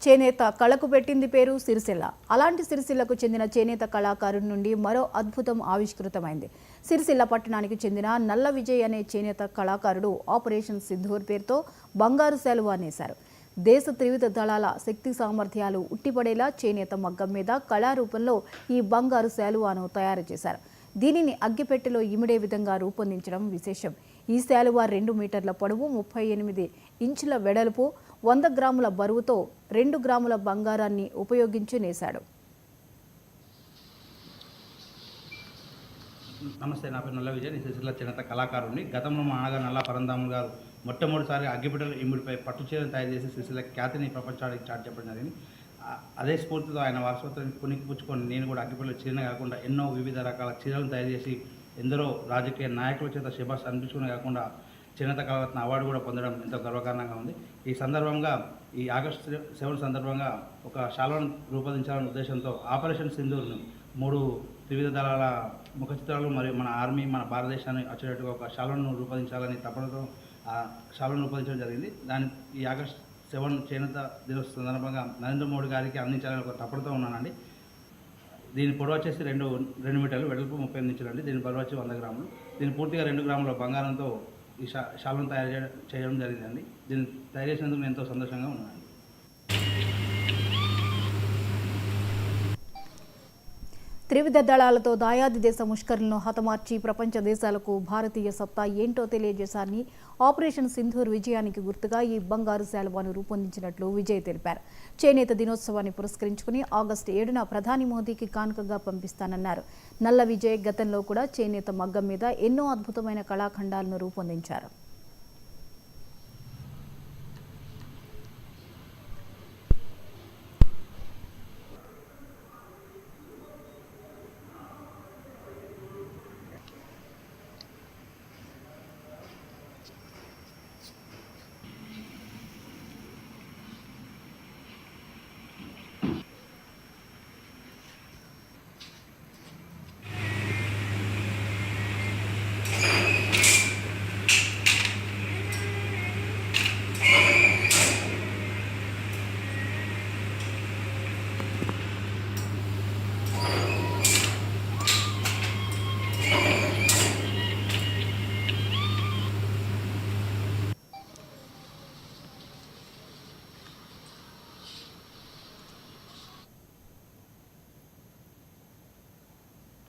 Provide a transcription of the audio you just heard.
చేనేత కళకు పెట్టింది పేరు సిరిసిల్ల. అలాంటి సిరిసిల్లకు చెందిన చేనేత కళాకారుడి నుండి మరో అద్భుతం ఆవిష్కృతమైంది. సిరిసిల్ల పట్టణానికి చెందిన నల్ల విజయ్ అనే చేనేత కళాకారుడు ఆపరేషన్ సింధూర్ పేరుతో బంగారు శాలువా నేశారు. దేశ త్రివిధ దళాల శక్తి సామర్థ్యాలు ఉట్టిపడేలా చేనేత మగ్గం మీద కళారూపంలో ఈ బంగారు శాలువాను తయారు చేశారు. దీనిని అగ్గిపెట్టెలో ఇమిడే విధంగా రూపొందించడం విశేషం. ఈ శాలువా 2 మీటర్ల పొడవు, 38 ఇంచుల వెడల్పు, 100 గ్రాముల బరువుతో 2 గ్రాముల బంగారాన్ని ఉపయోగించి నేశాడు. నమస్తే, నా పేరు నల్ల విజయ్. నేను సిరిసిల్ల చేనేత కళాకారుడిని. గతంలో మా నాన్నగారు నల్ల పరంధాములు గారు మొట్టమొదటిసారి అగ్గిపెట్టెల ఇమిడిపై పట్టు చీరను తయారు చేసి సిరిసిల్ల ఖ్యాతిని ప్రపంచానికి చాటి చెప్పడం జరిగింది. అదే స్ఫూర్తితో ఆయన వారసత్వాన్ని పుణికిపుచ్చుకొని నేను కూడా అగ్గిపెట్టెల చీరనే కాకుండా ఎన్నో వివిధ రకాల చీరలను తయారు చేసి ఎందరో రాజకీయ నాయకుల చేత శభాష్ అనిపించుకునే కాకుండా చేనేత కళారత్న అవార్డు కూడా పొందడం ఎంతో గర్వకారణంగా ఉంది. ఈ సందర్భంగా ఈ ఆగస్టు 7 సందర్భంగా ఒక శాలువాను రూపొందించాలనే ఉద్దేశంతో ఆపరేషన్ సింధూర్ను 3 త్రివిధ దళాల ముఖ చిత్రాలు మరియు మన ఆర్మీ, మన భారతదేశాన్ని వచ్చేటట్టుగా ఒక శాలువాను రూపొందించాలని తపనతో ఆ శాలువాను రూపొందించడం జరిగింది. ఈ ఆగస్టు 7 చేనేత దినోత్సవ సందర్భంగా నరేంద్ర మోడీ గారికి అందించాలని ఒక తపనతో ఉన్నానండి. దీని పొడవు వచ్చేసి 2 మీటర్లు, వెడల్పు 38 ఇంచులు అండి. దీని బరువు వచ్చి 100 గ్రాములు. దీని పూర్తిగా 2 గ్రాముల బంగారంతో ఈ శాలువాను తయారు చేయడం జరిగిందండి. దీన్ని తయారు చేసినందుకు నేను ఎంతో సంతోషంగా ఉన్నానండి. త్రివిధ దళాలతో దాయాది దేశ ముష్కరులను హతమార్చి ప్రపంచ దేశాలకు భారతీయ సత్తా ఏంటో తెలియజేశారని ఆపరేషన్ సింధూర్ విజయానికి గుర్తుగా ఈ బంగారు శాలువాను రూపొందించినట్లు విజయ్ తెలిపారు. చేనేత దినోత్సవాన్ని పురస్కరించుకుని ఆగస్టు 7న ప్రధాని మోదీకి కానుకగా పంపిస్తానన్నారు. నల్ల విజయ్ గతంలో కూడా చేనేత మగ్గం మీద ఎన్నో అద్భుతమైన కళాఖండాలను రూపొందించారు.